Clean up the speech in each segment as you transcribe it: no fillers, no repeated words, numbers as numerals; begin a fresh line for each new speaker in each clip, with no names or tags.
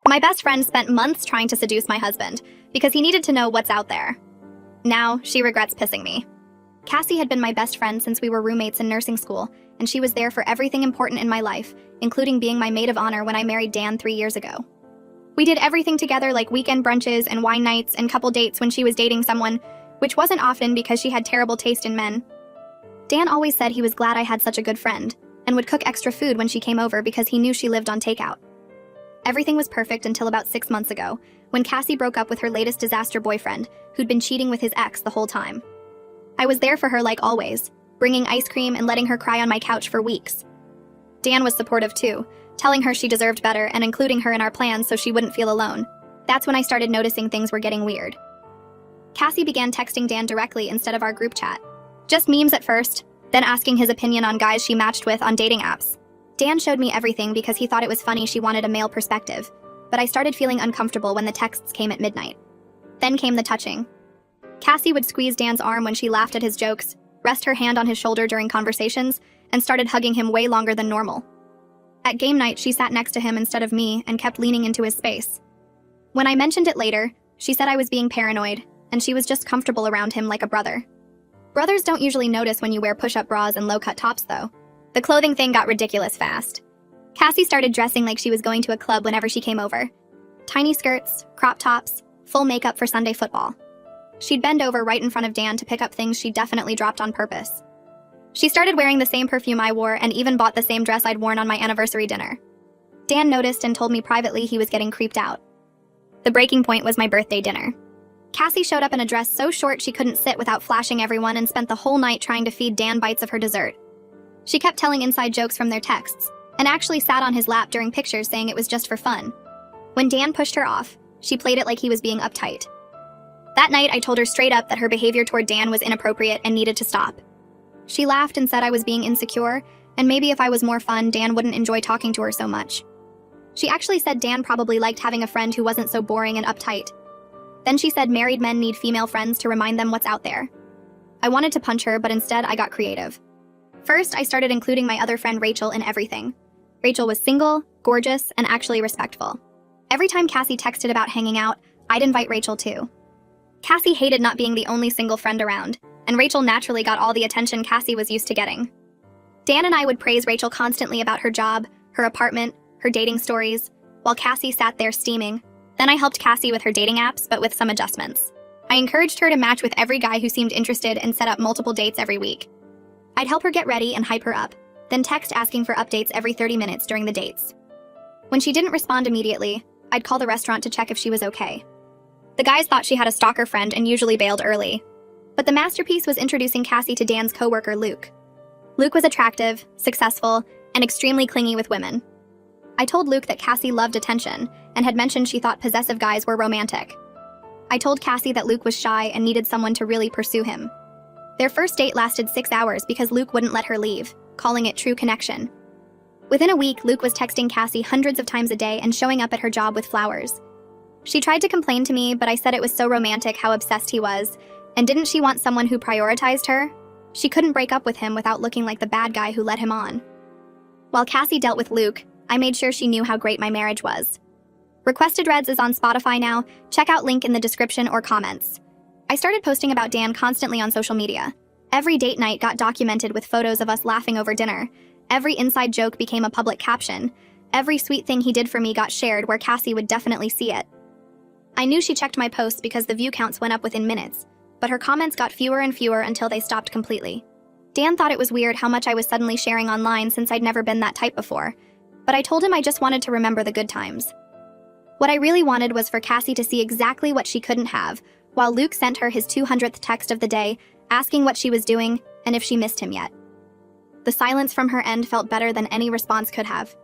My best friend spent months trying to seduce my husband because he needed to know what's out there. Now, she regrets pissing me. Cassie had been my best friend since we were roommates in nursing school, and she was there for everything important in my life, including being my maid of honor when I married Dan 3 years ago. We did everything together, like weekend brunches and wine nights and couple dates when she was dating someone, which wasn't often because she had terrible taste in men. Dan always said he was glad I had such a good friend, and would cook extra food when she came over because he knew she lived on takeout. Everything was perfect until about 6 months ago, when Cassie broke up with her latest disaster boyfriend, who'd been cheating with his ex the whole time. I was there for her like always, bringing ice cream and letting her cry on my couch for weeks. Dan was supportive too, telling her she deserved better and including her in our plans so she wouldn't feel alone. That's when I started noticing things were getting weird. Cassie began texting Dan directly instead of our group chat. Just memes at first, then asking his opinion on guys she matched with on dating apps. Dan showed me everything because he thought it was funny she wanted a male perspective, but I started feeling uncomfortable when the texts came at midnight. Then came the touching. Cassie would squeeze Dan's arm when she laughed at his jokes, rest her hand on his shoulder during conversations, and started hugging him way longer than normal. At game night, she sat next to him instead of me and kept leaning into his space. When I mentioned it later, she said I was being paranoid, and she was just comfortable around him like a brother. Brothers don't usually notice when you wear push-up bras and low-cut tops, though. The clothing thing got ridiculous fast. Cassie started dressing like she was going to a club whenever she came over. Tiny skirts, crop tops, full makeup for Sunday football. She'd bend over right in front of Dan to pick up things she definitely dropped on purpose. She started wearing the same perfume I wore and even bought the same dress I'd worn on my anniversary dinner. Dan noticed and told me privately he was getting creeped out. The breaking point was my birthday dinner. Cassie showed up in a dress so short she couldn't sit without flashing everyone and spent the whole night trying to feed Dan bites of her dessert. She kept telling inside jokes from their texts, and actually sat on his lap during pictures saying it was just for fun. When Dan pushed her off, she played it like he was being uptight. That night, I told her straight up that her behavior toward Dan was inappropriate and needed to stop. She laughed and said I was being insecure, and maybe if I was more fun, Dan wouldn't enjoy talking to her so much. She actually said Dan probably liked having a friend who wasn't so boring and uptight. Then she said married men need female friends to remind them what's out there. I wanted to punch her, but instead I got creative. First, I started including my other friend Rachel in everything. Rachel was single, gorgeous, and actually respectful. Every time Cassie texted about hanging out, I'd invite Rachel too. Cassie hated not being the only single friend around, and Rachel naturally got all the attention Cassie was used to getting. Dan and I would praise Rachel constantly about her job, her apartment, her dating stories, while Cassie sat there steaming. Then I helped Cassie with her dating apps, but with some adjustments. I encouraged her to match with every guy who seemed interested and set up multiple dates every week. I'd help her get ready and hype her up, then text asking for updates every 30 minutes during the dates. When she didn't respond immediately, I'd call the restaurant to check if she was okay. The guys thought she had a stalker friend and usually bailed early. But the masterpiece was introducing Cassie to Dan's coworker, Luke. Luke was attractive, successful, and extremely clingy with women. I told Luke that Cassie loved attention and had mentioned she thought possessive guys were romantic. I told Cassie that Luke was shy and needed someone to really pursue him. Their first date lasted 6 hours because Luke wouldn't let her leave, calling it true connection. Within a week, Luke was texting Cassie hundreds of times a day and showing up at her job with flowers. She tried to complain to me, but I said it was so romantic how obsessed he was, and didn't she want someone who prioritized her? She couldn't break up with him without looking like the bad guy who led him on. While Cassie dealt with Luke, I made sure she knew how great my marriage was. Requested Reds is on Spotify now. Check out link in the description or comments. I started posting about Dan constantly on social media. Every date night got documented with photos of us laughing over dinner. Every inside joke became a public caption. Every sweet thing he did for me got shared where Cassie would definitely see it. I knew she checked my posts because the view counts went up within minutes, but her comments got fewer and fewer until they stopped completely. Dan thought it was weird how much I was suddenly sharing online since I'd never been that type before, but I told him I just wanted to remember the good times. What I really wanted was for Cassie to see exactly what she couldn't have, while Luke sent her his 200th text of the day, asking what she was doing and if she missed him yet. The silence from her end felt better than any response could have.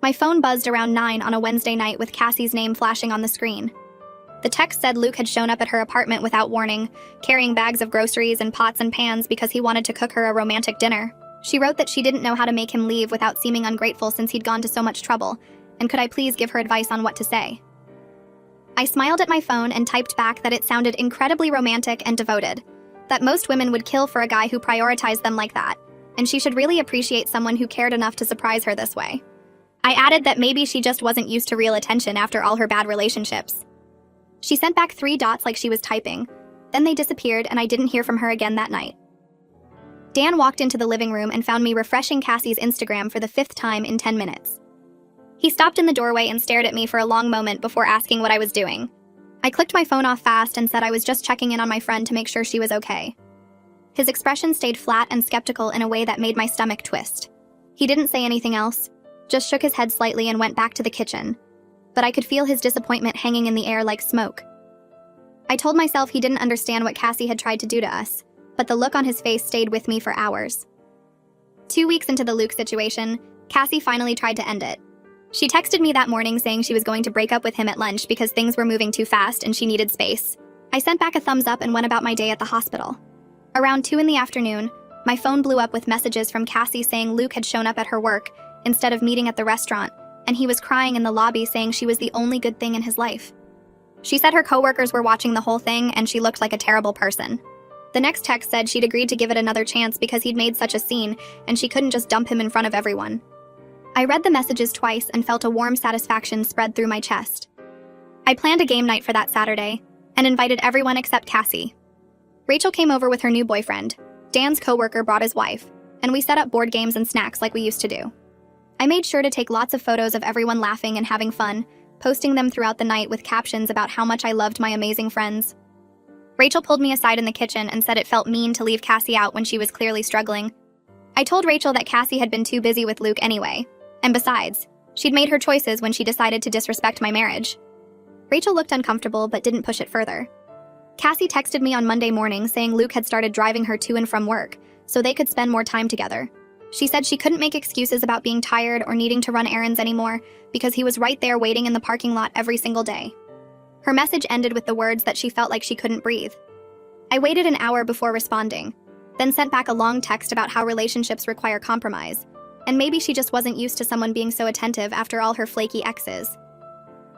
My phone buzzed around 9 on a Wednesday night with Cassie's name flashing on the screen. The text said Luke had shown up at her apartment without warning, carrying bags of groceries and pots and pans because he wanted to cook her a romantic dinner. She wrote that she didn't know how to make him leave without seeming ungrateful since he'd gone to so much trouble, and could I please give her advice on what to say. I smiled at my phone and typed back that it sounded incredibly romantic and devoted, that most women would kill for a guy who prioritized them like that, and she should really appreciate someone who cared enough to surprise her this way. I added that maybe she just wasn't used to real attention after all her bad relationships. She sent back 3 dots like she was typing. Then they disappeared and I didn't hear from her again that night. Dan walked into the living room and found me refreshing Cassie's Instagram for the 5th time in 10 minutes. He stopped in the doorway and stared at me for a long moment before asking what I was doing. I clicked my phone off fast and said I was just checking in on my friend to make sure she was okay. His expression stayed flat and skeptical in a way that made my stomach twist. He didn't say anything else, just shook his head slightly and went back to the kitchen. But I could feel his disappointment hanging in the air like smoke. I told myself he didn't understand what Cassie had tried to do to us, but the look on his face stayed with me for hours. 2 weeks into the Luke situation, Cassie finally tried to end it. She texted me that morning saying she was going to break up with him at lunch because things were moving too fast and she needed space. I sent back a thumbs up and went about my day at the hospital. Around 2 in the afternoon, my phone blew up with messages from Cassie saying Luke had shown up at her work instead of meeting at the restaurant, and he was crying in the lobby saying she was the only good thing in his life. She said her coworkers were watching the whole thing and she looked like a terrible person. The next text said she'd agreed to give it another chance because he'd made such a scene and she couldn't just dump him in front of everyone. I read the messages twice and felt a warm satisfaction spread through my chest. I planned a game night for that Saturday and invited everyone except Cassie. Rachel came over with her new boyfriend. Dan's coworker brought his wife, and we set up board games and snacks like we used to do. I made sure to take lots of photos of everyone laughing and having fun, posting them throughout the night with captions about how much I loved my amazing friends. Rachel pulled me aside in the kitchen and said it felt mean to leave Cassie out when she was clearly struggling. I told Rachel that Cassie had been too busy with Luke anyway, and besides, she'd made her choices when she decided to disrespect my marriage. Rachel looked uncomfortable but didn't push it further. Cassie texted me on Monday morning saying Luke had started driving her to and from work, so they could spend more time together. She said she couldn't make excuses about being tired or needing to run errands anymore because he was right there waiting in the parking lot every single day. Her message ended with the words that she felt like she couldn't breathe. I waited an hour before responding, then sent back a long text about how relationships require compromise, and maybe she just wasn't used to someone being so attentive after all her flaky exes.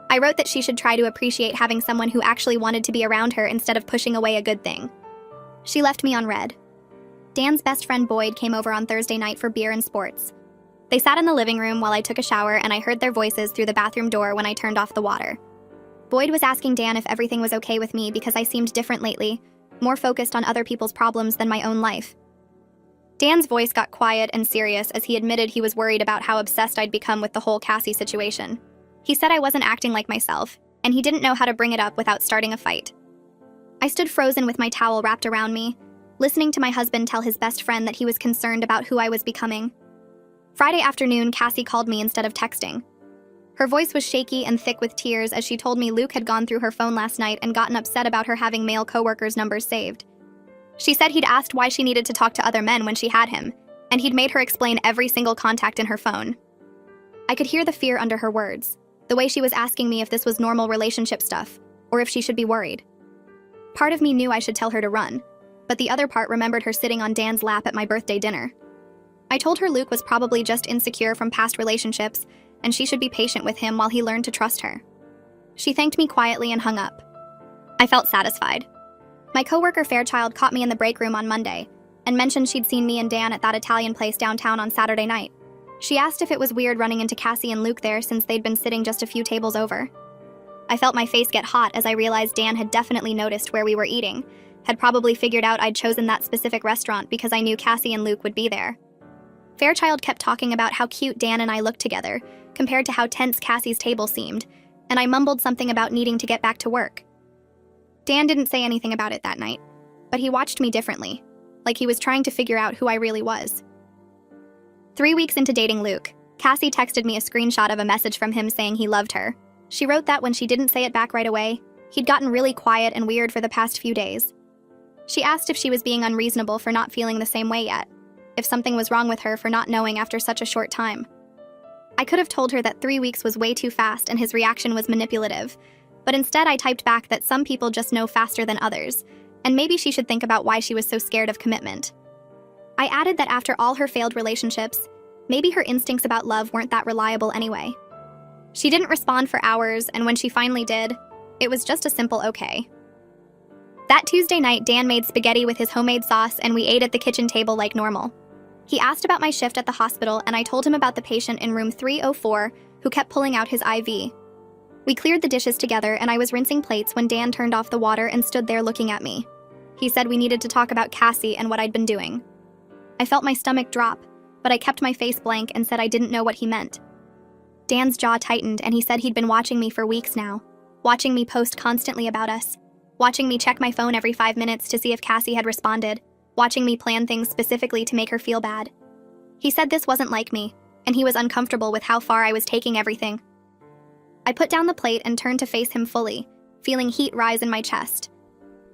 I wrote that she should try to appreciate having someone who actually wanted to be around her instead of pushing away a good thing. She left me on read. Dan's best friend Boyd came over on Thursday night for beer and sports. They sat in the living room while I took a shower and I heard their voices through the bathroom door when I turned off the water. Boyd was asking Dan if everything was okay with me because I seemed different lately, more focused on other people's problems than my own life. Dan's voice got quiet and serious as he admitted he was worried about how obsessed I'd become with the whole Cassie situation. He said I wasn't acting like myself, and he didn't know how to bring it up without starting a fight. I stood frozen with my towel wrapped around me, listening to my husband tell his best friend that he was concerned about who I was becoming. Friday afternoon, Cassie called me instead of texting. Her voice was shaky and thick with tears as she told me Luke had gone through her phone last night and gotten upset about her having male coworkers' numbers saved. She said he'd asked why she needed to talk to other men when she had him, and he'd made her explain every single contact in her phone. I could hear the fear under her words, the way she was asking me if this was normal relationship stuff, or if she should be worried. Part of me knew I should tell her to run, but the other part remembered her sitting on Dan's lap at my birthday dinner. I told her Luke was probably just insecure from past relationships, and she should be patient with him while he learned to trust her. She thanked me quietly and hung up. I felt satisfied. My coworker Fairchild caught me in the break room on Monday and mentioned she'd seen me and Dan at that Italian place downtown on Saturday night. She asked if it was weird running into Cassie and Luke there since they'd been sitting just a few tables over. I felt my face get hot as I realized Dan had definitely noticed where we were eating, had probably figured out I'd chosen that specific restaurant because I knew Cassie and Luke would be there. Fairchild kept talking about how cute Dan and I looked together, compared to how tense Cassie's table seemed, and I mumbled something about needing to get back to work. Dan didn't say anything about it that night, but he watched me differently, like he was trying to figure out who I really was. 3 weeks into dating Luke, Cassie texted me a screenshot of a message from him saying he loved her. She wrote that when she didn't say it back right away, he'd gotten really quiet and weird for the past few days. She asked if she was being unreasonable for not feeling the same way yet, if something was wrong with her for not knowing after such a short time. I could have told her that 3 weeks was way too fast and his reaction was manipulative, but instead I typed back that some people just know faster than others, and maybe she should think about why she was so scared of commitment. I added that after all her failed relationships, maybe her instincts about love weren't that reliable anyway. She didn't respond for hours, and when she finally did, it was just a simple okay. That Tuesday night, Dan made spaghetti with his homemade sauce, and we ate at the kitchen table like normal. He asked about my shift at the hospital, and I told him about the patient in room 304 who kept pulling out his IV. We cleared the dishes together, and I was rinsing plates when Dan turned off the water and stood there looking at me. He said we needed to talk about Cassie and what I'd been doing. I felt my stomach drop, but I kept my face blank and said I didn't know what he meant. Dan's jaw tightened, and he said he'd been watching me for weeks now, watching me post constantly about us, watching me check my phone every 5 minutes to see if Cassie had responded, watching me plan things specifically to make her feel bad. He said this wasn't like me, and he was uncomfortable with how far I was taking everything. I put down the plate and turned to face him fully, feeling heat rise in my chest.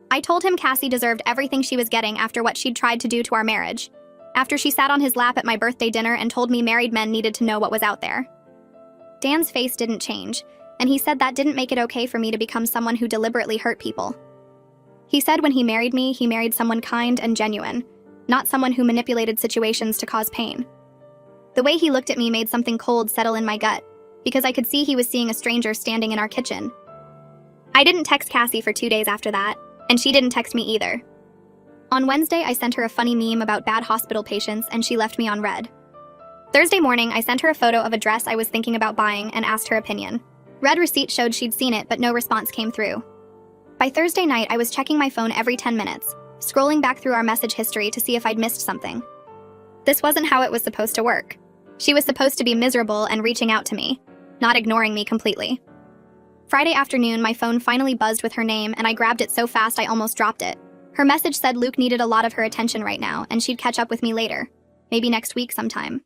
I told him Cassie deserved everything she was getting after what she'd tried to do to our marriage, after she sat on his lap at my birthday dinner and told me married men needed to know what was out there. Dan's face didn't change, and he said that didn't make it okay for me to become someone who deliberately hurt people. He said when he married me, he married someone kind and genuine, not someone who manipulated situations to cause pain. The way he looked at me made something cold settle in my gut, because I could see he was seeing a stranger standing in our kitchen. I didn't text Cassie for 2 days after that, and she didn't text me either. On Wednesday, I sent her a funny meme about bad hospital patients, and she left me on red. Thursday morning, I sent her a photo of a dress I was thinking about buying and asked her opinion. Red receipt showed she'd seen it, but no response came through. By Thursday night, I was checking my phone every 10 minutes, scrolling back through our message history to see if I'd missed something. This wasn't how it was supposed to work. She was supposed to be miserable and reaching out to me, not ignoring me completely. Friday afternoon, my phone finally buzzed with her name, and I grabbed it so fast I almost dropped it. Her message said Luke needed a lot of her attention right now, and she'd catch up with me later, maybe next week sometime.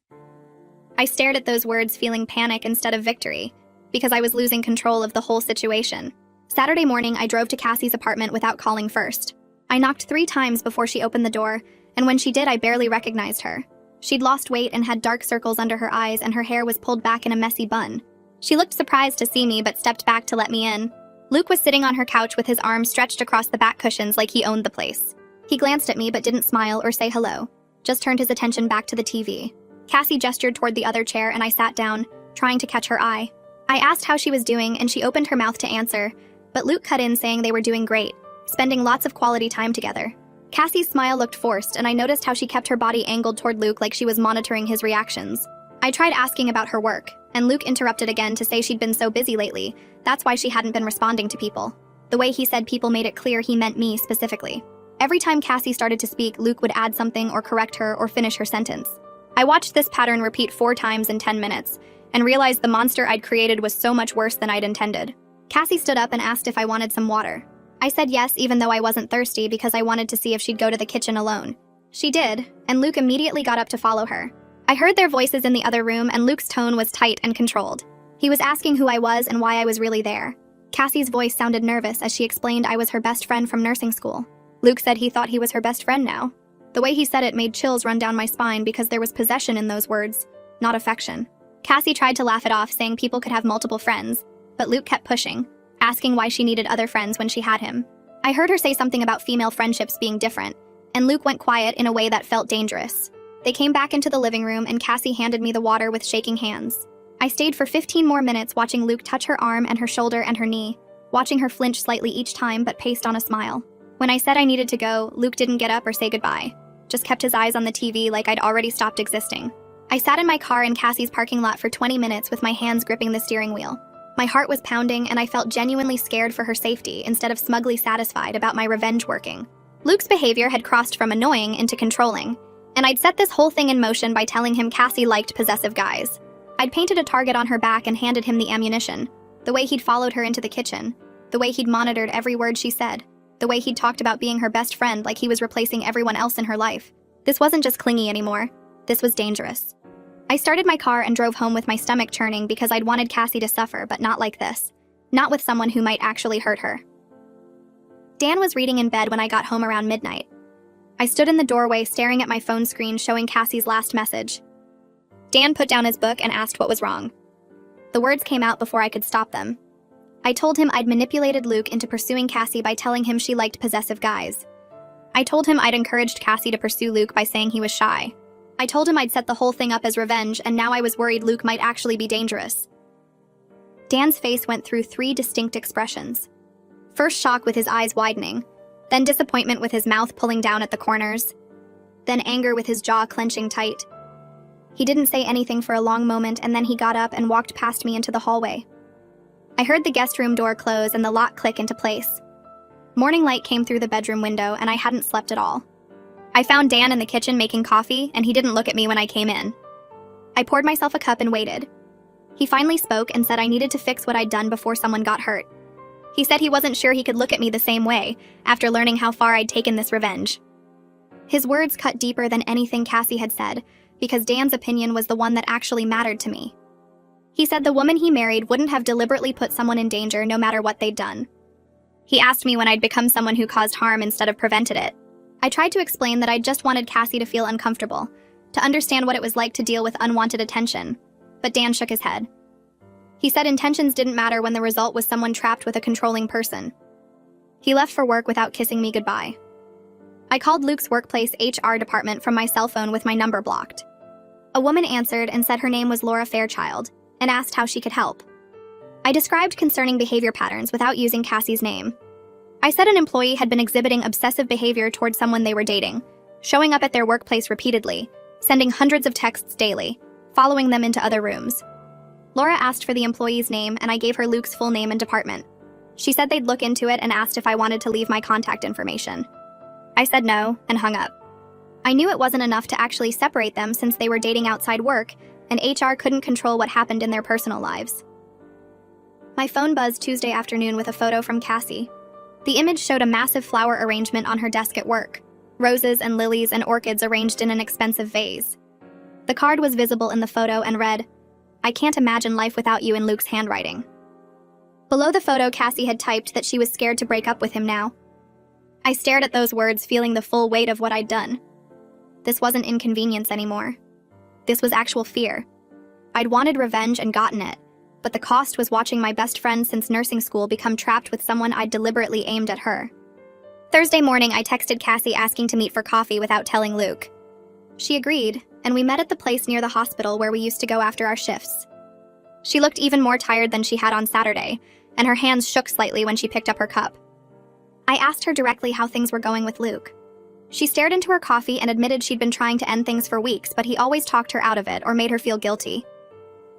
I stared at those words, feeling panic instead of victory, because I was losing control of the whole situation. Saturday morning, I drove to Cassie's apartment without calling first. I knocked 3 times before she opened the door, and when she did, I barely recognized her. She'd lost weight and had dark circles under her eyes, and her hair was pulled back in a messy bun. She looked surprised to see me, but stepped back to let me in. Luke was sitting on her couch with his arms stretched across the back cushions like he owned the place. He glanced at me but didn't smile or say hello, just turned his attention back to the TV. Cassie gestured toward the other chair, and I sat down, trying to catch her eye. I asked how she was doing, and she opened her mouth to answer, but Luke cut in saying they were doing great, spending lots of quality time together. Cassie's smile looked forced, and I noticed how she kept her body angled toward Luke like she was monitoring his reactions. I tried asking about her work, and Luke interrupted again to say she'd been so busy lately, that's why she hadn't been responding to people. The way he said people made it clear he meant me specifically. Every time Cassie started to speak, Luke would add something or correct her or finish her sentence. I watched this pattern repeat 4 times in 10 minutes, and realized the monster I'd created was so much worse than I'd intended. Cassie stood up and asked if I wanted some water. I said yes, even though I wasn't thirsty, because I wanted to see if she'd go to the kitchen alone. She did, and Luke immediately got up to follow her. I heard their voices in the other room, and Luke's tone was tight and controlled. He was asking who I was and why I was really there. Cassie's voice sounded nervous as she explained I was her best friend from nursing school. Luke said he thought he was her best friend now. The way he said it made chills run down my spine because there was possession in those words, not affection. Cassie tried to laugh it off, saying people could have multiple friends, but Luke kept pushing, asking why she needed other friends when she had him. I heard her say something about female friendships being different, and Luke went quiet in a way that felt dangerous. They came back into the living room, and Cassie handed me the water with shaking hands. I stayed for 15 more minutes watching Luke touch her arm and her shoulder and her knee, watching her flinch slightly each time but paced on a smile. When I said I needed to go, Luke didn't get up or say goodbye, just kept his eyes on the TV like I'd already stopped existing. I sat in my car in Cassie's parking lot for 20 minutes with my hands gripping the steering wheel. My heart was pounding, and I felt genuinely scared for her safety instead of smugly satisfied about my revenge working. Luke's behavior had crossed from annoying into controlling, and I'd set this whole thing in motion by telling him Cassie liked possessive guys. I'd painted a target on her back and handed him the ammunition, the way he'd followed her into the kitchen, the way he'd monitored every word she said, the way he'd talked about being her best friend like he was replacing everyone else in her life. This wasn't just clingy anymore. This was dangerous. I started my car and drove home with my stomach churning because I'd wanted Cassie to suffer, but not like this. Not with someone who might actually hurt her. Dan was reading in bed when I got home around midnight. I stood in the doorway staring at my phone screen showing Cassie's last message. Dan put down his book and asked what was wrong. The words came out before I could stop them. I told him I'd manipulated Luke into pursuing Cassie by telling him she liked possessive guys. I told him I'd encouraged Cassie to pursue Luke by saying he was shy. I told him I'd set the whole thing up as revenge, and now I was worried Luke might actually be dangerous. Dan's face went through 3 distinct expressions. First shock with his eyes widening, then disappointment with his mouth pulling down at the corners. then anger with his jaw clenching tight. He didn't say anything for a long moment, and then he got up and walked past me into the hallway. I heard the guest room door close and the lock click into place. Morning light came through the bedroom window, and I hadn't slept at all. I found Dan in the kitchen making coffee, and he didn't look at me when I came in. I poured myself a cup and waited. He finally spoke and said I needed to fix what I'd done before someone got hurt. He said he wasn't sure he could look at me the same way after learning how far I'd taken this revenge. His words cut deeper than anything Cassie had said, because Dan's opinion was the one that actually mattered to me. He said the woman he married wouldn't have deliberately put someone in danger no matter what they'd done. He asked me when I'd become someone who caused harm instead of prevented it. I tried to explain that I just wanted Cassie to feel uncomfortable, to understand what it was like to deal with unwanted attention, but Dan shook his head. He said intentions didn't matter when the result was someone trapped with a controlling person. He left for work without kissing me goodbye. I called Luke's workplace HR department from my cell phone with my number blocked. A woman answered and said her name was Laura Fairchild, and asked how she could help. I described concerning behavior patterns without using Cassie's name. I said an employee had been exhibiting obsessive behavior towards someone they were dating, showing up at their workplace repeatedly, sending hundreds of texts daily, following them into other rooms. Laura asked for the employee's name, and I gave her Luke's full name and department. She said they'd look into it and asked if I wanted to leave my contact information. I said no, and hung up. I knew it wasn't enough to actually separate them since they were dating outside work, and HR couldn't control what happened in their personal lives. My phone buzzed Tuesday afternoon with a photo from Cassie. The image showed a massive flower arrangement on her desk at work, roses and lilies and orchids arranged in an expensive vase. The card was visible in the photo and read, "I can't imagine life without you," in Luke's handwriting. Below the photo, Cassie had typed that she was scared to break up with him now. I stared at those words, feeling the full weight of what I'd done. This wasn't inconvenience anymore. This was actual fear. I'd wanted revenge and gotten it, but the cost was watching my best friend since nursing school become trapped with someone I'd deliberately aimed at her. Thursday morning, I texted Cassie asking to meet for coffee without telling Luke. She agreed, and we met at the place near the hospital where we used to go after our shifts. She looked even more tired than she had on Saturday, and her hands shook slightly when she picked up her cup. I asked her directly how things were going with Luke. She stared into her coffee and admitted she'd been trying to end things for weeks, but he always talked her out of it or made her feel guilty.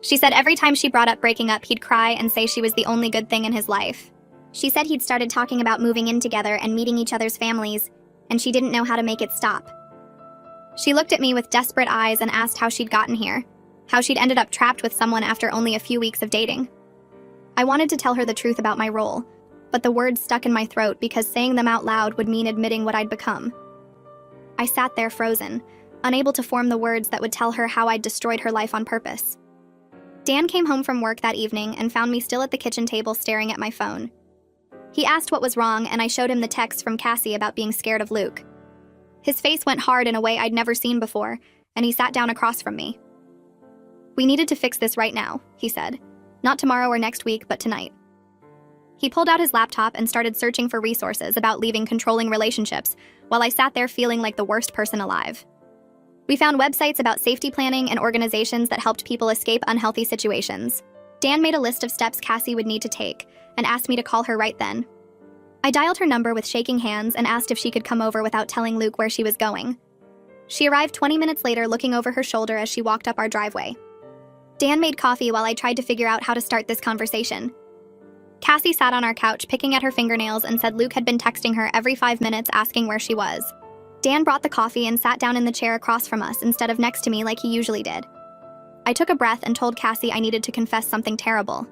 She said every time she brought up breaking up, he'd cry and say she was the only good thing in his life. She said he'd started talking about moving in together and meeting each other's families, and she didn't know how to make it stop. She looked at me with desperate eyes and asked how she'd gotten here, how she'd ended up trapped with someone after only a few weeks of dating. I wanted to tell her the truth about my role, but the words stuck in my throat because saying them out loud would mean admitting what I'd become. I sat there frozen, unable to form the words that would tell her how I'd destroyed her life on purpose. Dan came home from work that evening and found me still at the kitchen table staring at my phone. He asked what was wrong, and I showed him the text from Cassie about being scared of Luke. His face went hard in a way I'd never seen before, and he sat down across from me. "We needed to fix this right now," he said. "Not tomorrow or next week, but tonight." He pulled out his laptop and started searching for resources about leaving controlling relationships, while I sat there feeling like the worst person alive. We found websites about safety planning and organizations that helped people escape unhealthy situations. Dan made a list of steps Cassie would need to take and asked me to call her right then. I dialed her number with shaking hands and asked if she could come over without telling Luke where she was going. She arrived 20 minutes later, looking over her shoulder as she walked up our driveway. Dan made coffee while I tried to figure out how to start this conversation. Cassie sat on our couch picking at her fingernails and said Luke had been texting her every 5 minutes asking where she was. Dan brought the coffee and sat down in the chair across from us instead of next to me like he usually did. I took a breath and told Cassie I needed to confess something terrible.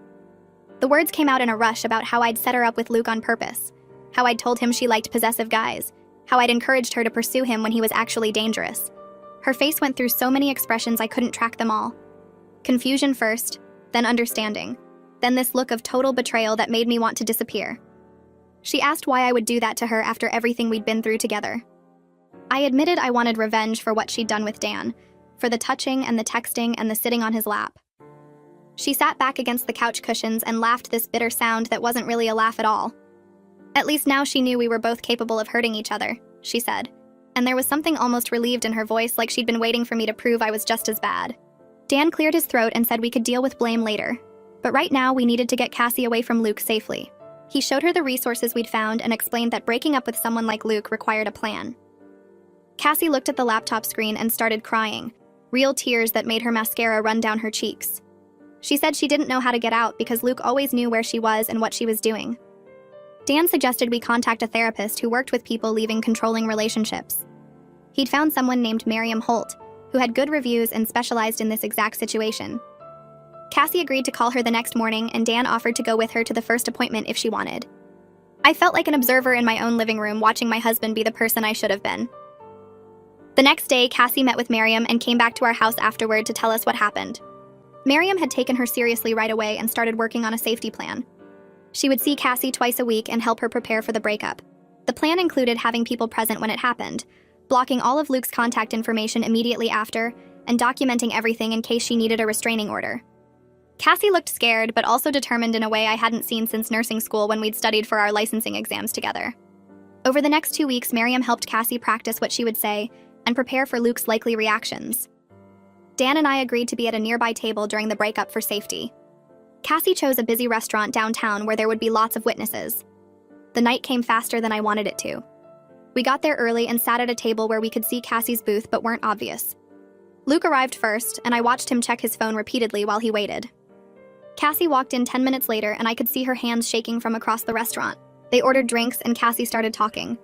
The words came out in a rush about how I'd set her up with Luke on purpose, how I'd told him she liked possessive guys, how I'd encouraged her to pursue him when he was actually dangerous. Her face went through so many expressions I couldn't track them all. Confusion first, then understanding, then this look of total betrayal that made me want to disappear. She asked why I would do that to her after everything we'd been through together. I admitted I wanted revenge for what she'd done with Dan, for the touching and the texting and the sitting on his lap. She sat back against the couch cushions and laughed this bitter sound that wasn't really a laugh at all. "At least now she knew we were both capable of hurting each other," she said, and there was something almost relieved in her voice, like she'd been waiting for me to prove I was just as bad. Dan cleared his throat and said we could deal with blame later, but right now we needed to get Cassie away from Luke safely. He showed her the resources we'd found and explained that breaking up with someone like Luke required a plan. Cassie looked at the laptop screen and started crying, real tears that made her mascara run down her cheeks. She said she didn't know how to get out because Luke always knew where she was and what she was doing. Dan suggested we contact a therapist who worked with people leaving controlling relationships. He'd found someone named Miriam Holt, who had good reviews and specialized in this exact situation. Cassie agreed to call her the next morning, and Dan offered to go with her to the first appointment if she wanted. I felt like an observer in my own living room watching my husband be the person I should have been. The next day, Cassie met with Miriam and came back to our house afterward to tell us what happened. Miriam had taken her seriously right away and started working on a safety plan. She would see Cassie twice a week and help her prepare for the breakup. The plan included having people present when it happened, blocking all of Luke's contact information immediately after, and documenting everything in case she needed a restraining order. Cassie looked scared, but also determined in a way I hadn't seen since nursing school when we'd studied for our licensing exams together. Over the next 2 weeks, Miriam helped Cassie practice what she would say and prepare for Luke's likely reactions. Dan and I agreed to be at a nearby table during the breakup for safety. Cassie chose a busy restaurant downtown where there would be lots of witnesses. The night came faster than I wanted it to. We got there early and sat at a table where we could see Cassie's booth but weren't obvious. Luke arrived first, and I watched him check his phone repeatedly while he waited. Cassie walked in 10 minutes later, and I could see her hands shaking from across the restaurant. They ordered drinks, and Cassie started talking.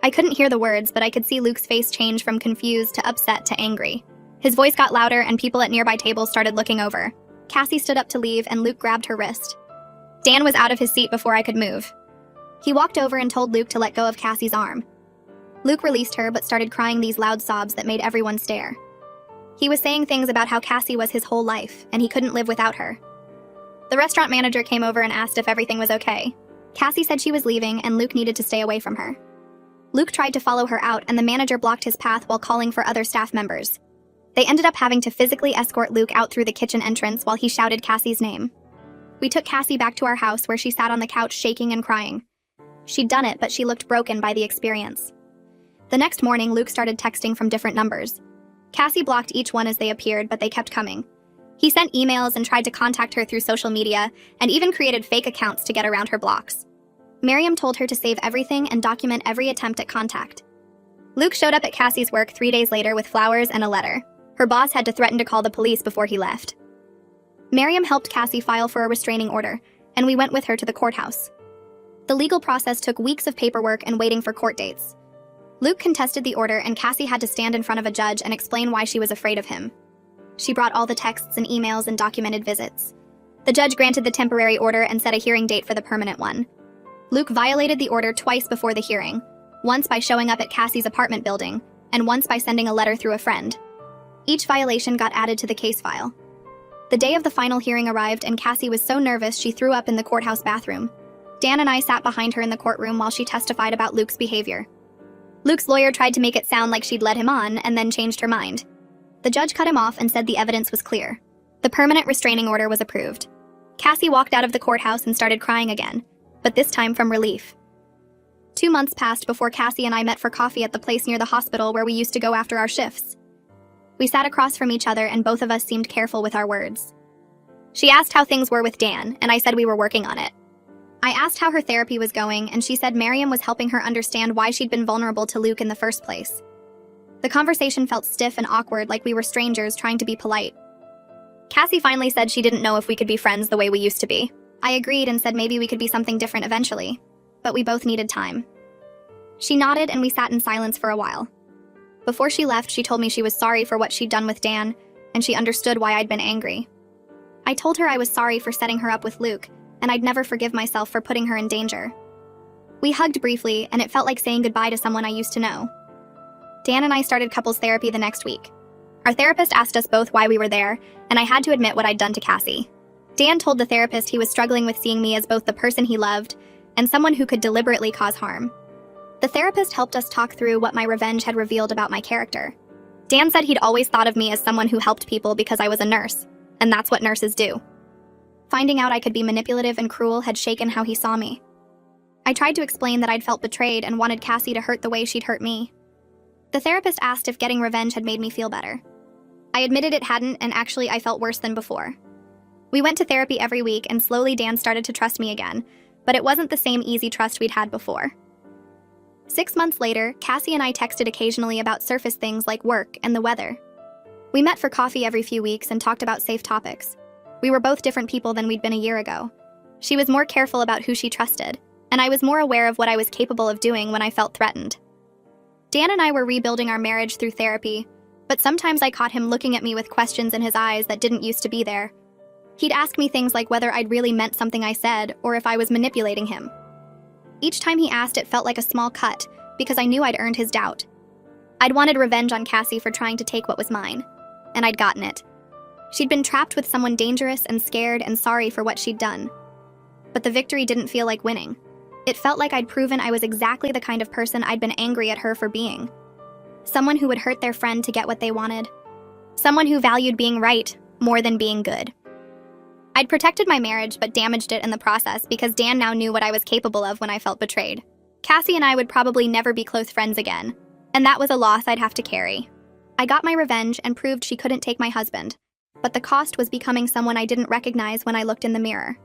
I couldn't hear the words, but I could see Luke's face change from confused to upset to angry. His voice got louder, and people at nearby tables started looking over. Cassie stood up to leave, and Luke grabbed her wrist. Dan was out of his seat before I could move. He walked over and told Luke to let go of Cassie's arm. Luke released her, but started crying these loud sobs that made everyone stare. He was saying things about how Cassie was his whole life, and he couldn't live without her. The restaurant manager came over and asked if everything was okay. Cassie said she was leaving, and Luke needed to stay away from her. Luke tried to follow her out, and the manager blocked his path while calling for other staff members. They ended up having to physically escort Luke out through the kitchen entrance while he shouted Cassie's name. We took Cassie back to our house where she sat on the couch shaking and crying. She'd done it, but she looked broken by the experience. The next morning, Luke started texting from different numbers. Cassie blocked each one as they appeared, but they kept coming. He sent emails and tried to contact her through social media, and even created fake accounts to get around her blocks. Miriam told her to save everything and document every attempt at contact. Luke showed up at Cassie's work 3 days later with flowers and a letter. Her boss had to threaten to call the police before he left. Miriam helped Cassie file for a restraining order, and we went with her to the courthouse. The legal process took weeks of paperwork and waiting for court dates. Luke contested the order, and Cassie had to stand in front of a judge and explain why she was afraid of him. She brought all the texts and emails and documented visits. The judge granted the temporary order and set a hearing date for the permanent one. Luke violated the order twice before the hearing, once by showing up at Cassie's apartment building, and once by sending a letter through a friend. Each violation got added to the case file. The day of the final hearing arrived, and Cassie was so nervous she threw up in the courthouse bathroom. Dan and I sat behind her in the courtroom while she testified about Luke's behavior. Luke's lawyer tried to make it sound like she'd led him on and then changed her mind. The judge cut him off and said the evidence was clear. The permanent restraining order was approved. Cassie walked out of the courthouse and started crying again, but this time from relief. 2 months passed before Cassie and I met for coffee at the place near the hospital where we used to go after our shifts. We sat across from each other, and both of us seemed careful with our words. She asked how things were with Dan, and I said we were working on it. I asked how her therapy was going, and she said Miriam was helping her understand why she'd been vulnerable to Luke in the first place. The conversation felt stiff and awkward, like we were strangers trying to be polite. Cassie finally said she didn't know if we could be friends the way we used to be. I agreed and said maybe we could be something different eventually, but we both needed time. She nodded, and we sat in silence for a while. Before she left, she told me she was sorry for what she'd done with Dan, and she understood why I'd been angry. I told her I was sorry for setting her up with Luke, and I'd never forgive myself for putting her in danger. We hugged briefly, and it felt like saying goodbye to someone I used to know. Dan and I started couples therapy the next week. Our therapist asked us both why we were there, and I had to admit what I'd done to Cassie. Dan told the therapist he was struggling with seeing me as both the person he loved and someone who could deliberately cause harm. The therapist helped us talk through what my revenge had revealed about my character. Dan said he'd always thought of me as someone who helped people because I was a nurse, and that's what nurses do. Finding out I could be manipulative and cruel had shaken how he saw me. I tried to explain that I'd felt betrayed and wanted Cassie to hurt the way she'd hurt me. The therapist asked if getting revenge had made me feel better. I admitted it hadn't, and actually I felt worse than before. We went to therapy every week, and slowly Dan started to trust me again, but it wasn't the same easy trust we'd had before. 6 months later, Cassie and I texted occasionally about surface things like work and the weather. We met for coffee every few weeks and talked about safe topics. We were both different people than we'd been a year ago. She was more careful about who she trusted, and I was more aware of what I was capable of doing when I felt threatened. Dan and I were rebuilding our marriage through therapy, but sometimes I caught him looking at me with questions in his eyes that didn't used to be there. He'd ask me things like whether I'd really meant something I said or if I was manipulating him. Each time he asked, it felt like a small cut because I knew I'd earned his doubt. I'd wanted revenge on Cassie for trying to take what was mine, and I'd gotten it. She'd been trapped with someone dangerous and scared and sorry for what she'd done. But the victory didn't feel like winning. It felt like I'd proven I was exactly the kind of person I'd been angry at her for being. Someone who would hurt their friend to get what they wanted. Someone who valued being right more than being good. I'd protected my marriage but damaged it in the process because Dan now knew what I was capable of when I felt betrayed. Cassie and I would probably never be close friends again, and that was a loss I'd have to carry. I got my revenge and proved she couldn't take my husband, but the cost was becoming someone I didn't recognize when I looked in the mirror.